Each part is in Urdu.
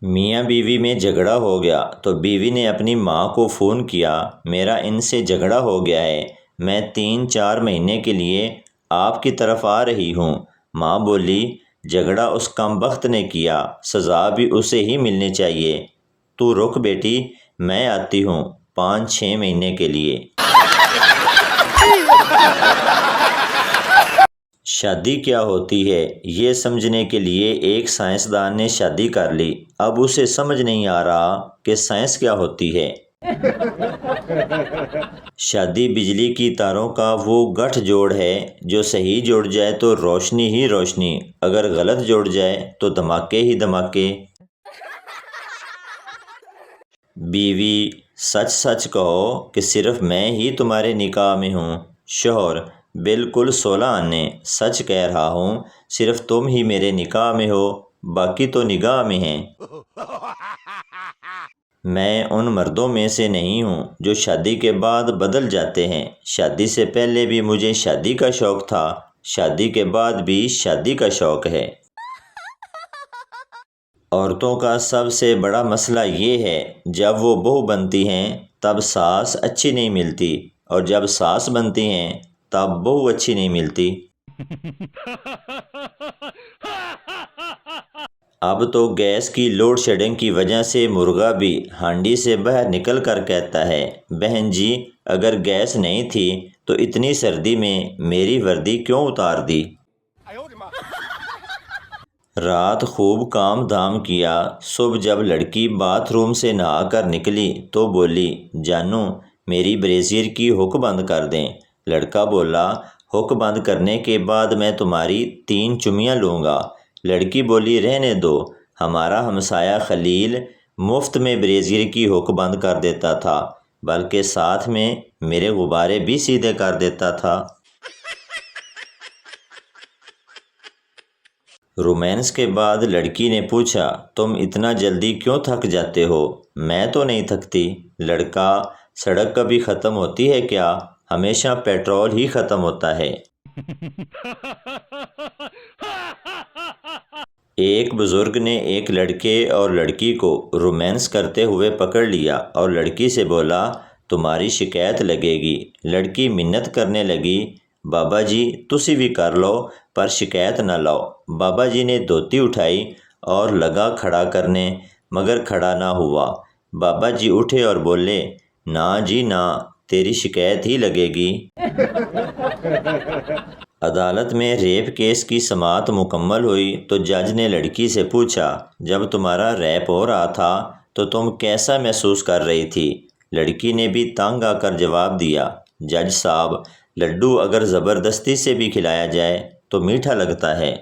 میاں بیوی میں جھگڑا ہو گیا تو بیوی نے اپنی ماں کو فون کیا، میرا ان سے جھگڑا ہو گیا ہے، میں 3-4 مہینے کے لیے آپ کی طرف آ رہی ہوں۔ ماں بولی، جھگڑا اس کمبخت نے کیا، سزا بھی اسے ہی ملنی چاہیے۔ تو رک بیٹی، میں آتی ہوں 5-6 مہینے کے لیے۔ شادی کیا ہوتی ہے یہ سمجھنے کے لیے ایک سائنسدان نے شادی کر لی، اب اسے سمجھ نہیں آ رہا کہ سائنس کیا ہوتی ہے۔ شادی بجلی کی تاروں کا وہ گٹھ جوڑ ہے جو صحیح جوڑ جائے تو روشنی ہی روشنی، اگر غلط جوڑ جائے تو دھماکے ہی دھماکے۔ بیوی، سچ سچ کہو کہ صرف میں ہی تمہارے نکاح میں ہوں۔ شوہر، بالکل 16 آنے، سچ کہہ رہا ہوں، صرف تم ہی میرے نکاح میں ہو، باقی تو نگاہ میں ہیں۔ میں ان مردوں میں سے نہیں ہوں جو شادی کے بعد بدل جاتے ہیں۔ شادی سے پہلے بھی مجھے شادی کا شوق تھا، شادی کے بعد بھی شادی کا شوق ہے۔ عورتوں کا سب سے بڑا مسئلہ یہ ہے، جب وہ بہو بنتی ہیں تب ساس اچھی نہیں ملتی، اور جب ساس بنتی ہیں تب بہو اچھی نہیں ملتی۔ اب تو گیس کی لوڈ شیڈنگ کی وجہ سے مرغا بھی ہانڈی سے باہر نکل کر کہتا ہے، بہن جی اگر گیس نہیں تھی تو اتنی سردی میں میری وردی کیوں اتار دی؟ رات خوب کام دھام کیا، صبح جب لڑکی باتھ روم سے نہا کر نکلی تو بولی، جانو میری بریزیر کی ہک بند کر دیں۔ لڑکا بولا، ہک بند کرنے کے بعد میں تمہاری 3 چمیاں لوں گا۔ لڑکی بولی، رہنے دو، ہمارا ہمسایہ خلیل مفت میں بریزیر کی ہک بند کر دیتا تھا، بلکہ ساتھ میں میرے غبارے بھی سیدھے کر دیتا تھا۔ رومانس کے بعد لڑکی نے پوچھا، تم اتنا جلدی کیوں تھک جاتے ہو؟ میں تو نہیں تھکتی۔ لڑکا، سڑک کبھی ختم ہوتی ہے کیا؟ ہمیشہ پیٹرول ہی ختم ہوتا ہے۔ ایک بزرگ نے ایک لڑکے اور لڑکی کو رومانس کرتے ہوئے پکڑ لیا اور لڑکی سے بولا، تمہاری شکایت لگے گی۔ لڑکی منت کرنے لگی، بابا جی تسی بھی کر لو پر شکایت نہ لاؤ۔ بابا جی نے دھوتی اٹھائی اور لگا کھڑا کرنے، مگر کھڑا نہ ہوا۔ بابا جی اٹھے اور بولے، نا جی نا، تیری شکایت ہی لگے گی۔ عدالت میں ریپ کیس کی سماعت مکمل ہوئی تو جج نے لڑکی سے پوچھا، جب تمہارا ریپ ہو رہا تھا تو تم کیسا محسوس کر رہی تھی؟ لڑکی نے بھی تنگ آ کر جواب دیا، جج صاحب لڈو اگر زبردستی سے بھی کھلایا جائے تو میٹھا لگتا ہے۔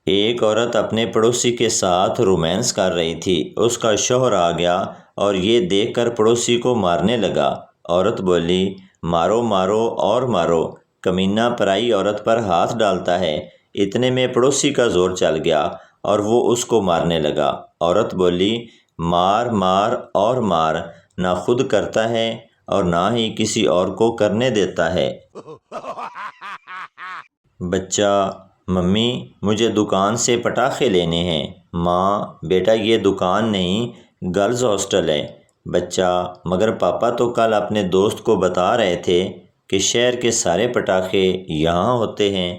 ایک عورت اپنے پڑوسی کے ساتھ رومانس کر رہی تھی، اس کا شوہر آ گیا اور یہ دیکھ کر پڑوسی کو مارنے لگا۔ عورت بولی، مارو مارو اور مارو، کمینہ پرائی عورت پر ہاتھ ڈالتا ہے۔ اتنے میں پڑوسی کا زور چل گیا اور وہ اس کو مارنے لگا۔ عورت بولی، مار مار اور مار، نہ خود کرتا ہے اور نہ ہی کسی اور کو کرنے دیتا ہے۔ بچہ، ممی مجھے دکان سے پٹاخے لینے ہیں۔ ماں، بیٹا یہ دکان نہیں، گرلز ہاسٹل ہے۔ بچہ، مگر پاپا تو کل اپنے دوست کو بتا رہے تھے کہ شہر کے سارے پٹاخے یہاں ہوتے ہیں۔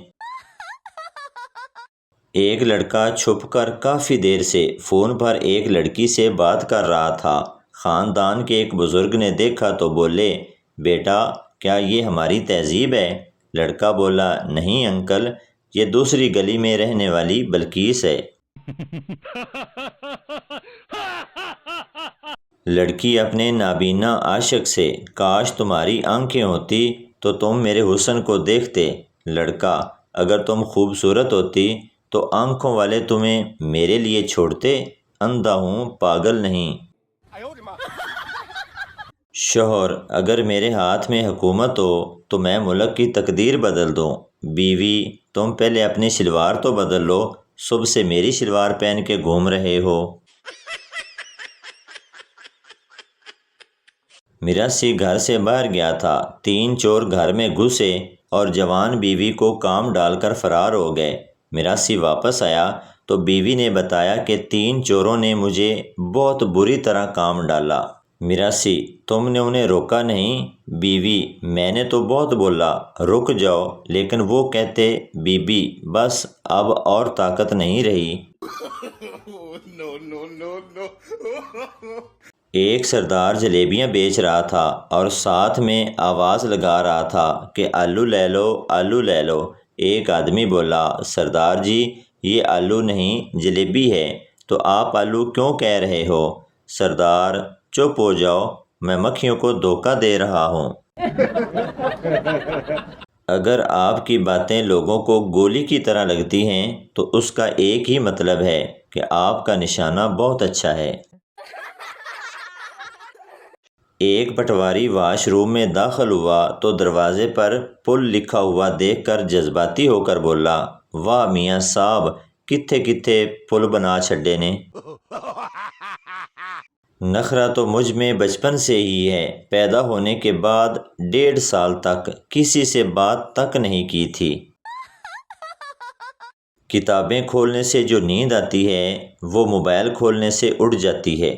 ایک لڑکا چھپ کر کافی دیر سے فون پر ایک لڑکی سے بات کر رہا تھا۔ خاندان کے ایک بزرگ نے دیکھا تو بولے، بیٹا کیا یہ ہماری تہذیب ہے؟ لڑکا بولا، نہیں انکل، یہ دوسری گلی میں رہنے والی بلقیس ہے۔ لڑکی اپنے نابینا عاشق سے، کاش تمہاری آنکھیں ہوتی تو تم میرے حسن کو دیکھتے۔ لڑکا، اگر تم خوبصورت ہوتی تو آنکھوں والے تمہیں میرے لیے چھوڑتے، اندھا ہوں پاگل نہیں۔ شوہر، اگر میرے ہاتھ میں حکومت ہو تو میں ملک کی تقدیر بدل دوں۔ بیوی، تم پہلے اپنی شلوار تو بدل لو، صبح سے میری شلوار پہن کے گھوم رہے ہو۔ میراثی گھر سے باہر گیا تھا، 3 چور گھر میں گھسے اور جوان بیوی کو کام ڈال کر فرار ہو گئے۔ میراثی واپس آیا تو بیوی نے بتایا کہ 3 چوروں نے مجھے بہت بری طرح کام ڈالا۔ میراثی: تم نے انہیں روکا نہیں؟ بیوی: میں نے تو بہت بولا رک جاؤ، لیکن وہ کہتے بی بی بس اب اور طاقت نہیں رہی۔ ایک سردار جلیبیاں بیچ رہا تھا اور ساتھ میں آواز لگا رہا تھا کہ آلو لے لو، آلو لے لو۔ ایک آدمی بولا، سردار جی یہ آلو نہیں جلیبی ہے، تو آپ آلو کیوں کہہ رہے ہو؟ سردار: چپ ہو جاؤ، میں مکھیوں کو دھوکہ دے رہا ہوں۔ اگر آپ کی باتیں لوگوں کو گولی کی طرح لگتی ہیں تو اس کا ایک ہی مطلب ہے کہ آپ کا نشانہ بہت اچھا ہے۔ ایک پٹواری واش روم میں داخل ہوا تو دروازے پر پل لکھا ہوا دیکھ کر جذباتی ہو کر بولا، واہ میاں صاحب کتھے کتھے پل بنا چھڈے نے۔ نخرہ تو مجھ میں بچپن سے ہی ہے، پیدا ہونے کے بعد 1.5 سال تک کسی سے بات تک نہیں کی تھی۔ کتابیں کھولنے سے جو نیند آتی ہے وہ موبائل کھولنے سے اٹھ جاتی ہے۔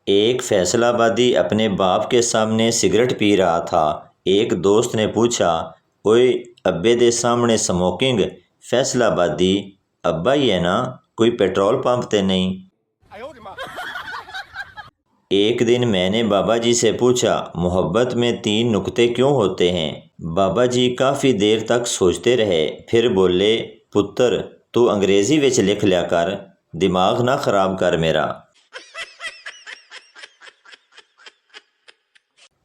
ایک فیصل آبادی اپنے باپ کے سامنے سگریٹ پی رہا تھا۔ ایک دوست نے پوچھا، اوئے ابے دے سامنے سموکنگ؟ فیصل آبادی: ابا ہی ہے نا، کوئی پیٹرول پمپ تے نہیں۔ ایک دن میں نے بابا جی سے پوچھا، محبت میں 3 نقطے کیوں ہوتے ہیں؟ بابا جی کافی دیر تک سوچتے رہے، پھر بولے، پتر تو انگریزی وچ لکھ لیا کر، دماغ نہ خراب کر میرا۔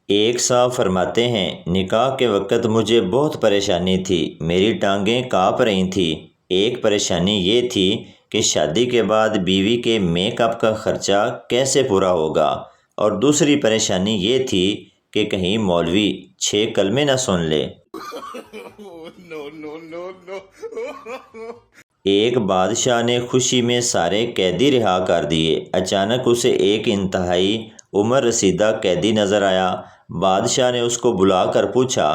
ایک صاحب فرماتے ہیں، نکاح کے وقت مجھے بہت پریشانی تھی، میری ٹانگیں کانپ رہی تھیں۔ ایک پریشانی یہ تھی کہ شادی کے بعد بیوی کے میک اپ کا خرچہ کیسے پورا ہوگا، اور دوسری پریشانی یہ تھی کہ کہیں مولوی 6 کلمے نہ سن لے۔ ایک بادشاہ نے خوشی میں سارے قیدی رہا کر دیے۔ اچانک اسے ایک انتہائی عمر رسیدہ قیدی نظر آیا۔ بادشاہ نے اس کو بلا کر پوچھا،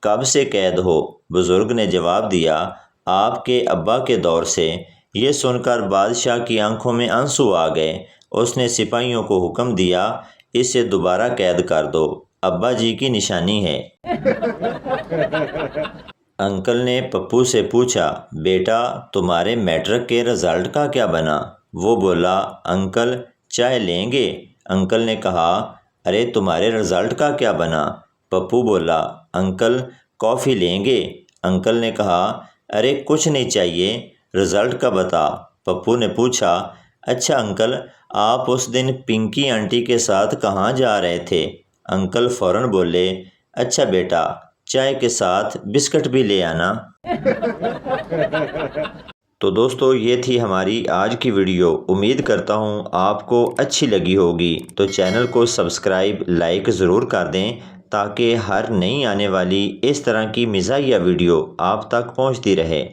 کب سے قید ہو؟ بزرگ نے جواب دیا، آپ کے ابا کے دور سے۔ یہ سن کر بادشاہ کی آنکھوں میں آنسو آ گئے۔ اس نے سپاہیوں کو حکم دیا، اسے دوبارہ قید کر دو، ابا جی کی نشانی ہے۔ انکل نے پپو سے پوچھا، بیٹا تمہارے میٹرک کے رزلٹ کا کیا بنا؟ وہ بولا، انکل چائے لیں گے؟ انکل نے کہا، ارے تمہارے رزلٹ کا کیا بنا؟ پپو بولا، انکل کافی لیں گے؟ انکل نے کہا، ارے کچھ نہیں چاہیے، رزلٹ کا بتا۔ پپو نے پوچھا، اچھا انکل آپ اس دن پنکی آنٹی کے ساتھ کہاں جا رہے تھے؟ انکل فوراً بولے، اچھا بیٹا چائے کے ساتھ بسکٹ بھی لے آنا۔ تو دوستو یہ تھی ہماری آج کی ویڈیو، امید کرتا ہوں آپ کو اچھی لگی ہوگی، تو چینل کو سبسکرائب لائک ضرور کر دیں تاکہ ہر نئی آنے والی اس طرح کی مزاحیہ ویڈیو آپ تک پہنچتی رہے۔